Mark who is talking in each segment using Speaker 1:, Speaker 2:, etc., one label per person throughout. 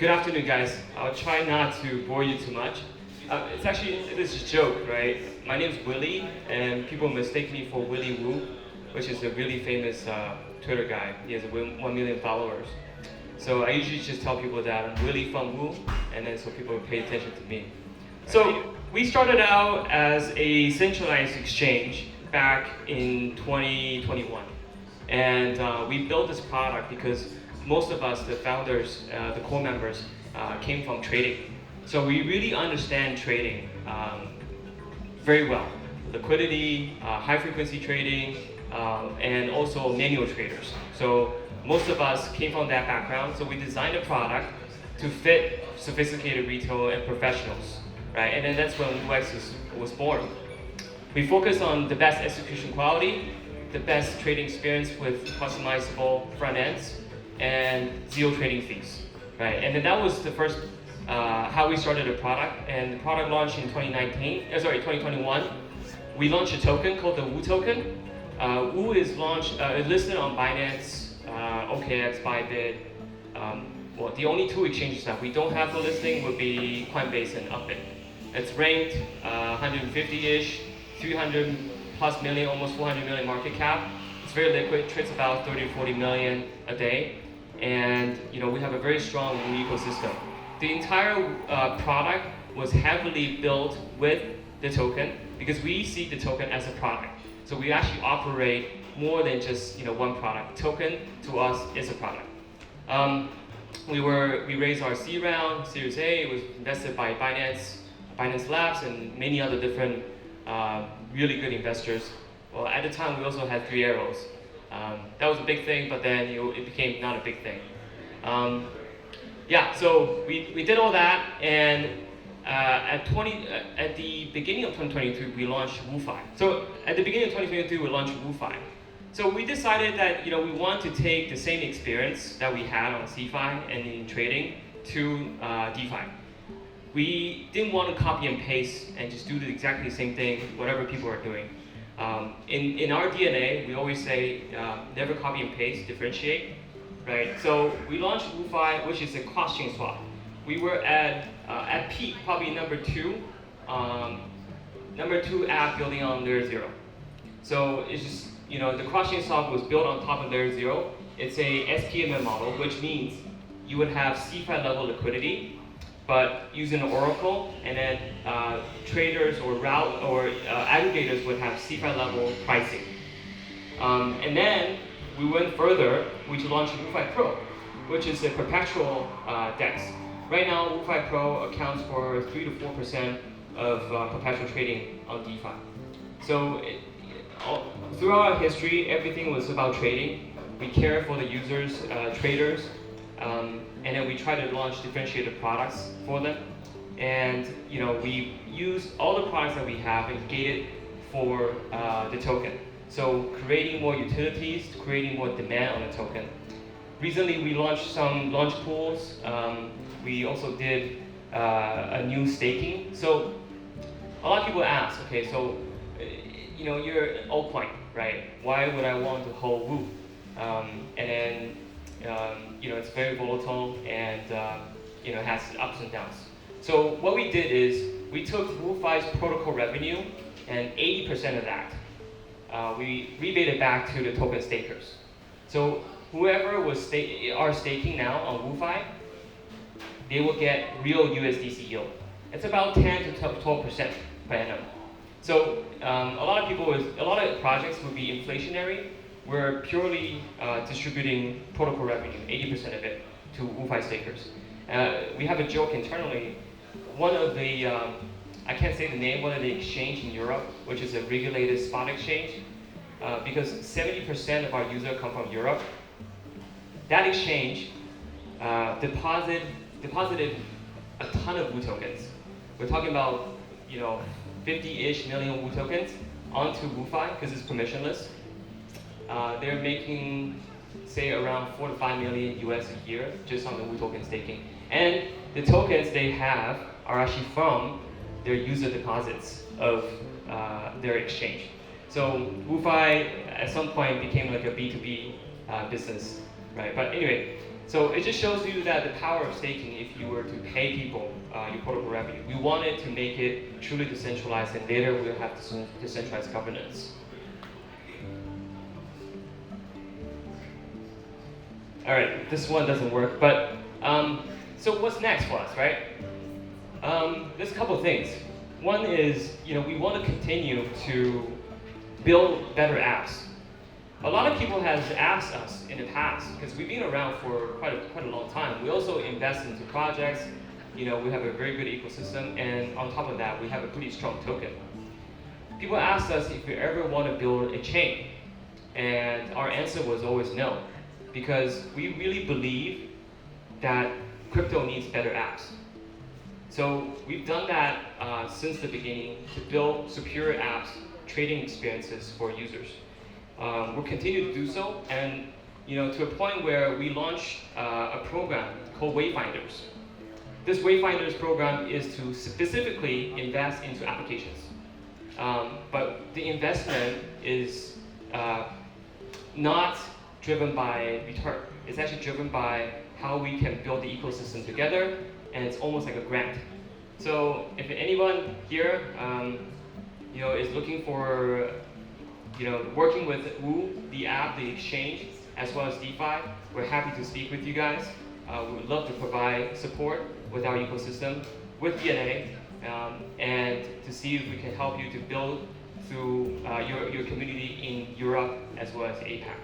Speaker 1: Good afternoon, guys. I'll try not to bore you too much. This is a joke, right? My name is Willy, and people mistake me for Willy Woo, which is a really famous Twitter guy. He has 1 million followers. So I usually just tell people that I'm Willy from Woo, and then so people pay attention to me. So we started out as a centralized exchange back in 2021. And we built this product because most of us, the founders, the core members, came from trading. So we really understand trading very well. Liquidity, high frequency trading, and also manual traders. So most of us came from that background, so we designed a product to fit sophisticated retail and professionals, right? And then that's when WooX was born. We focus on the best execution quality, the best trading experience with customizable front ends, and zero trading fees, right? And then that was the first, how we started the product. And the product launched in 2021. We launched a token called the WOO token. WOO is listed on Binance, OKX, Bybit. Well, the only two exchanges that we don't have for listing would be Coinbase and Upbit. It's ranked 150-ish, 300 plus million, almost 400 million market cap. It's very liquid, trades about 30 to 40 million a day. And we have a very strong WOO ecosystem. The entire product was heavily built with the token because we see the token as a product. So we actually operate more than just one product. Token to us is a product. We raised our C round, Series A. It was invested by Binance Labs, and many other different really good investors. Well, at the time we also had 3 arrows. That was a big thing, but then it became not a big thing. So we did all that, and at the beginning of 2023, we launched WooFi. So at the beginning of 2023, we launched WooFi. So we decided that we want to take the same experience that we had on CeFi and in trading to DeFi. We didn't want to copy and paste and just do exactly the same thing, whatever people are doing. In our DNA, we always say never copy and paste, differentiate, right? So we launched WooFi, which is a cross-chain swap. We were at peak probably number two app building on layer 0. So it's just the cross-chain swap was built on top of layer 0. It's a SPMM model, which means you would have CeFi level liquidity, but using an oracle, and then traders or aggregators would have CeFi level pricing. And then we went further. We launched WooFi Pro, which is a perpetual DEX. Right now, WooFi Pro accounts for 3 to 4% of perpetual trading on DeFi. So throughout our history, everything was about trading. We care for the users, traders. And then we try to launch differentiated products for them. And we use all the products that we have and gate it for the token. So creating more utilities, creating more demand on the token. Recently we launched some launch pools. We also did a new staking. So a lot of people ask, okay, so you're an altcoin, right? Why would I want to hold WOO? And then it's very volatile and it has ups and downs. So what we did is we took WooFi's protocol revenue, and 80% of that we rebated back to the token stakers. So whoever are staking now on WooFi, they will get real USDC yield. It's about 10 to 12% per annum. So a lot of projects would be inflationary. We're purely distributing protocol revenue, 80% of it, to WooFi stakers. We have a joke internally. One of the, I can't say the name, one of the exchange in Europe, which is a regulated spot exchange, because 70% of our users come from Europe. That exchange deposited a ton of WOO tokens. We're talking about 50-ish million WOO tokens onto WooFi because it's permissionless. They're making, say, around 4 to 5 million US a year just on the WOO token staking. And the tokens they have are actually from their user deposits of their exchange. So WooFi at some point became like a B2B business, right? But anyway, So it just shows you that the power of staking, if you were to pay people your protocol revenue, we wanted to make it truly decentralized, and later we'll have decentralized governance. All right, this one doesn't work, but so what's next for us, right? There's a couple of things. One is, we want to continue to build better apps. A lot of people have asked us in the past, because we've been around for quite a long time. We also invest into projects. We have a very good ecosystem, and on top of that, we have a pretty strong token. People asked us if we ever want to build a chain, and our answer was always no, because we really believe that crypto needs better apps. So we've done that since the beginning to build superior apps, trading experiences for users. We'll continue to do so, and to a point where we launched a program called Wayfinders. This Wayfinders program is to specifically invest into applications, but the investment is not driven by return. It's actually driven by how we can build the ecosystem together, and it's almost like a grant. So if anyone here, is looking for, working with WOO, the app, the exchange, as well as DeFi, we're happy to speak with you guys. We would love to provide support with our ecosystem, with DNA, and to see if we can help you to build through your community in Europe as well as APAC.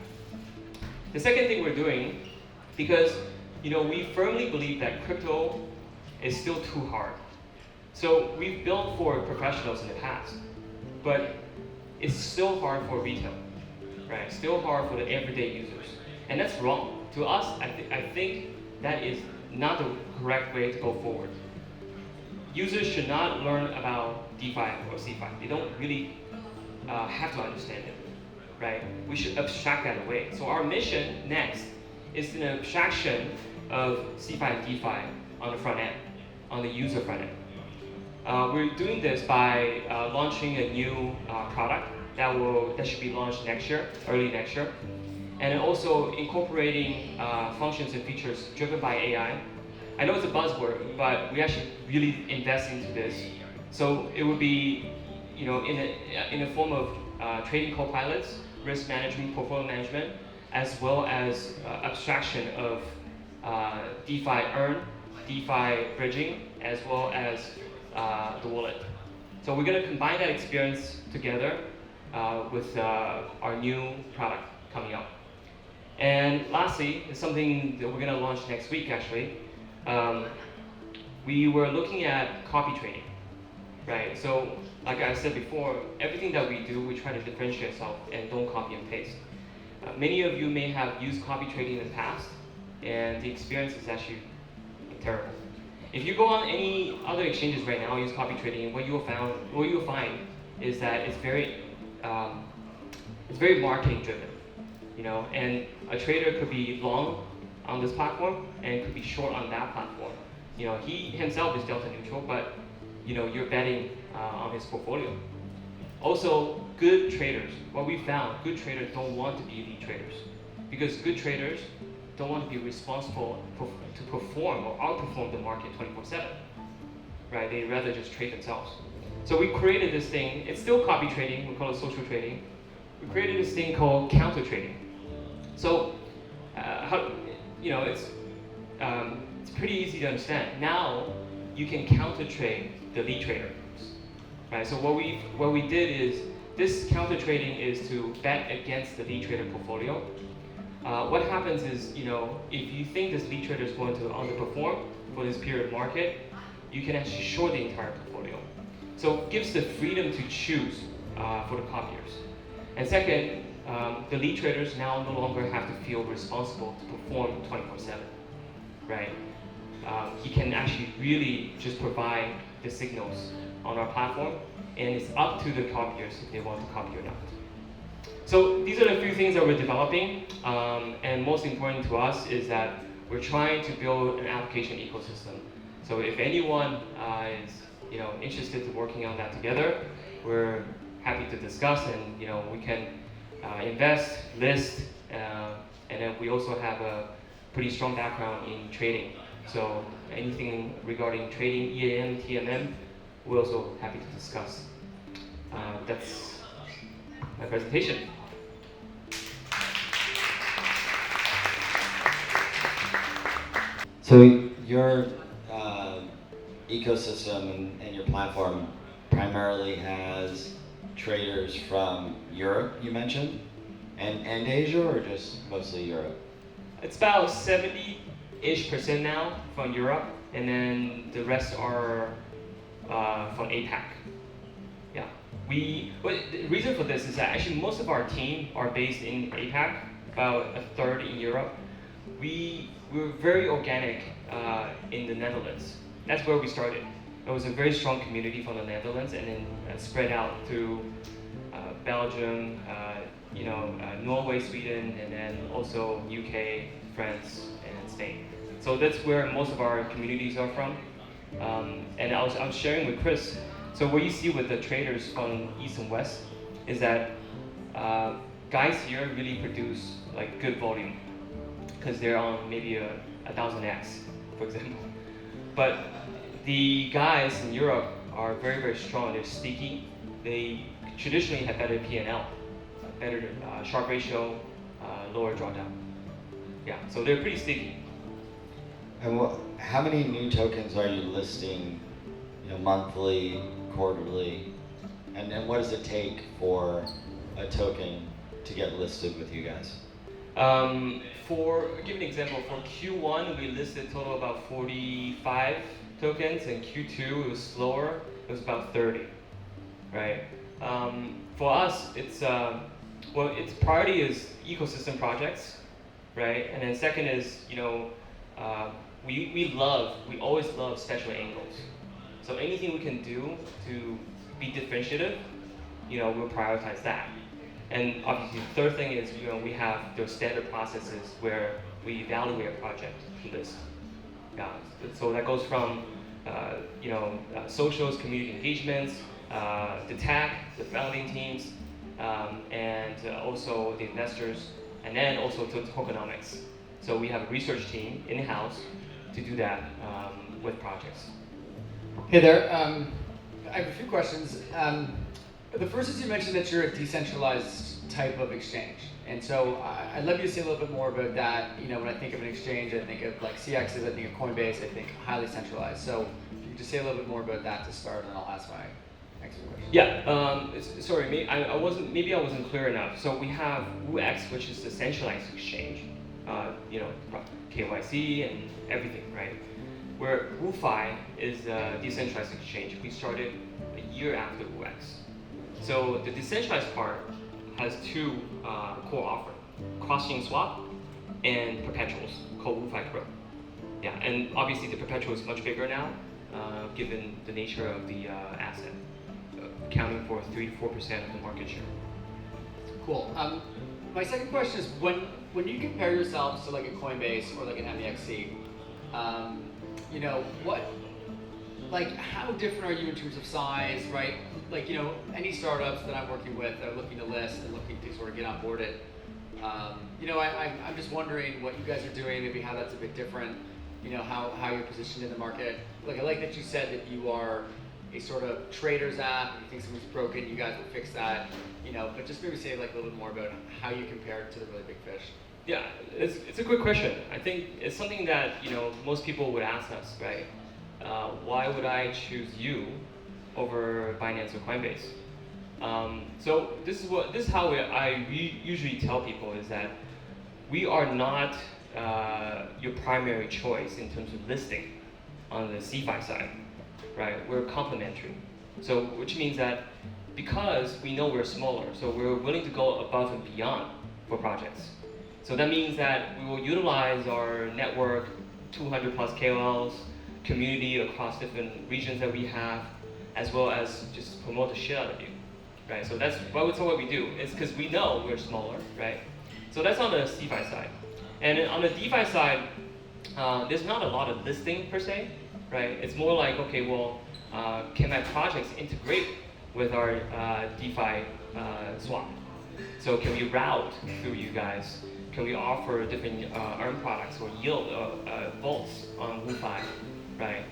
Speaker 1: The second thing we're doing, because we firmly believe that crypto is still too hard. So we've built for professionals in the past, but it's still hard for retail, right? Still hard for the everyday users, and that's wrong. To us, I think that is not the correct way to go forward. Users should not learn about DeFi or CeFi. They don't really have to understand it, right? We should abstract that away. So our mission next is an abstraction of CeFi and DeFi on the front end, on the user front end. We're doing this by launching a new product that should be launched next year, early next year, and also incorporating functions and features driven by AI. I know it's a buzzword, but we actually really invest into this. So it would be, in the form of trading co-pilots, risk management, portfolio management, as well as abstraction of DeFi earn, DeFi bridging, as well as the wallet. So we're going to combine that experience together with our new product coming up. And lastly, it's something that we're going to launch next week, actually. We were looking at copy trading, right? So like I said before, everything that we do, we try to differentiate ourselves and don't copy and paste. Many of you may have used copy trading in the past, and the experience is actually terrible. If you go on any other exchanges right now, use copy trading, what you'll find is that it's very marketing driven, and a trader could be long on this platform and could be short on that platform. He himself is delta neutral, but you're betting on his portfolio. Also, good traders, what we found, good traders don't want to be elite traders, because good traders don't want to be responsible to perform or outperform the market 24/7, right? They rather just trade themselves. So we created this thing. It's still copy trading. We call it social trading. We created this thing called counter trading. So, it's pretty easy to understand. Now you can counter trade the lead trader, right? So what we did is this counter trading is to bet against the lead trader portfolio. What happens is, if you think this lead trader is going to underperform for this period of market, you can actually short the entire portfolio. So it gives the freedom to choose for the copiers. And second, the lead traders now no longer have to feel responsible to perform 24/7, right? He can actually really just provide the signals on our platform, and it's up to the copiers if they want to copy or not. So these are the few things that we're developing, and most important to us is that we're trying to build an application ecosystem. So if anyone is interested in working on that together, we're happy to discuss, and we can invest, list, and then we also have a pretty strong background in trading. So anything regarding trading, EAM, TMM, we're also happy to discuss. That's my presentation.
Speaker 2: So your ecosystem and your platform primarily has traders from Europe, you mentioned, and Asia, or just mostly Europe?
Speaker 1: It's about 70-ish% now from Europe, and then the rest are from APAC. Yeah, the reason for this is that actually most of our team are based in APAC, about a third in Europe. We're very organic in the Netherlands. That's where we started. There was a very strong community from the Netherlands, and then spread out through Belgium, Norway, Sweden, and then also UK, France, and Spain. So that's where most of our communities are from. And I was sharing with Chris. So what you see with the traders from East and West is that guys here really produce like good volume because they're on maybe a 1000x, for example. But the guys in Europe are very, very strong. They're sticky. They traditionally have better P&L, better Sharpe ratio, lower drawdown. Yeah, so they're pretty sticky.
Speaker 2: And how many new tokens are you listing, monthly, quarterly? And then what does it take for a token to get listed with you guys?
Speaker 1: I'll give an example. For Q1, we listed total about 45 tokens, and Q2 it was slower. It was about 30, right? For us, its priority is ecosystem projects, right? And then second is we always love special angles. So anything we can do to be differentiative, we'll prioritize that. And obviously, the third thing is, we have those standard processes where we evaluate a project to list. Yeah, so that goes from, socials, community engagements, the tech, the founding teams, and also the investors, and then also to tokenomics. So we have a research team in-house to do that with projects.
Speaker 3: Hey there, I have a few questions. The first is you mentioned that you're a decentralized type of exchange. And so I'd love you to say a little bit more about that. When I think of an exchange, I think of like CXs, I think of Coinbase, I think highly centralized. So if you could just say a little bit more about that to start, and I'll ask my next question.
Speaker 1: Yeah, sorry, maybe I wasn't clear enough. So we have WooX, which is the centralized exchange, KYC and everything, right? Where WooFi is a decentralized exchange. We started a year after WooX. So the decentralized part has two core offerings: cross-chain swap and perpetuals called WooFi Pro. Yeah, and obviously the perpetual is much bigger now, given the nature of the asset, accounting for 3 to 4% of the market share.
Speaker 3: Cool. My second question is when you compare yourselves to like a Coinbase or like an MEXC, how different are you in terms of size, right? Like, any startups that I'm working with that are looking to list and looking to sort of get on board it, I'm just wondering what you guys are doing, maybe how that's a bit different, how you're positioned in the market. Like, I like that you said that you are a sort of trader's app. If you think something's broken, you guys will fix that, but just maybe say like a little bit more about how you compare it to the really big fish.
Speaker 1: Yeah, it's a good question. I think it's something that most people would ask us, right? Why would I choose you over Binance or Coinbase? So this is how I usually tell people is that we are not your primary choice in terms of listing on the CeFi side, right? We're complementary. So which means that because we know we're smaller, so we're willing to go above and beyond for projects. So that means that we will utilize our network, 200 plus KOLs, community across different regions that we have, as well as just promote the shit out of you, right? So that's what we do. It's because we know we're smaller, right? So that's on the CeFi side. And on the DeFi side, there's not a lot of listing per se, right? It's more like, okay, well, can my projects integrate with our DeFi swap? So can we route through you guys? Can we offer different earn products or yield vaults on WooFi, right?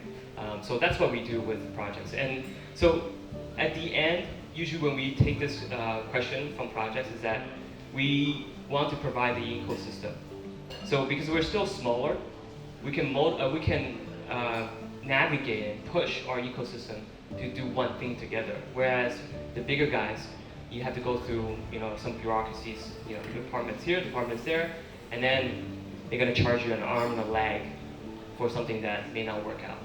Speaker 1: So that's what we do with projects. And so at the end, usually when we take this question from projects is that we want to provide the ecosystem. So because we're still smaller, we can navigate and push our ecosystem to do one thing together. Whereas the bigger guys, you have to go through some bureaucracies, departments here, departments there, and then they're going to charge you an arm and a leg for something that may not work out.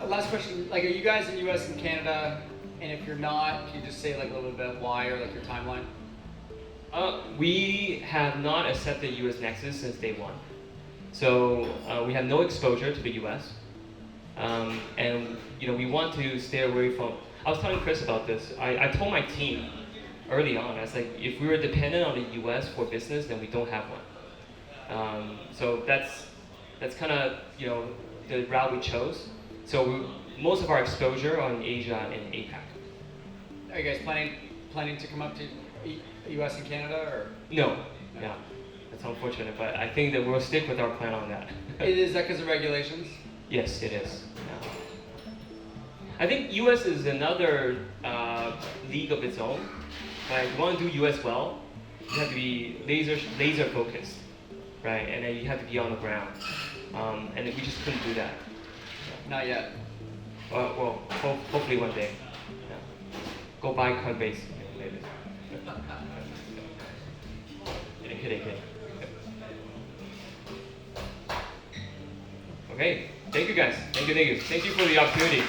Speaker 3: Last question, like, are you guys in US and Canada? And if you're not, can you just say like a little bit about why or like your timeline?
Speaker 1: We have not accepted US Nexus since day one. So we have no exposure to the US. And we want to stay away from, I was telling Chris about this. I told my team early on, I was like, if we were dependent on the US for business, then we don't have one. So that's kind of the route we chose. So most of our exposure are in Asia and APAC.
Speaker 3: Are you guys planning to come up to US and Canada or?
Speaker 1: No. Yeah, that's unfortunate, but I think that we'll stick with our plan on that.
Speaker 3: Is that because of regulations?
Speaker 1: Yes, it is. Yeah. I think US is another league of its own. If you want to do US well, you have to be laser focused, right? And then you have to be on the ground. And we just couldn't do that.
Speaker 3: Not yet.
Speaker 1: Well, hopefully one day. Yeah. Go buy Coinbase, maybe. Kidding. Okay, thank you guys. Thank you for the opportunity.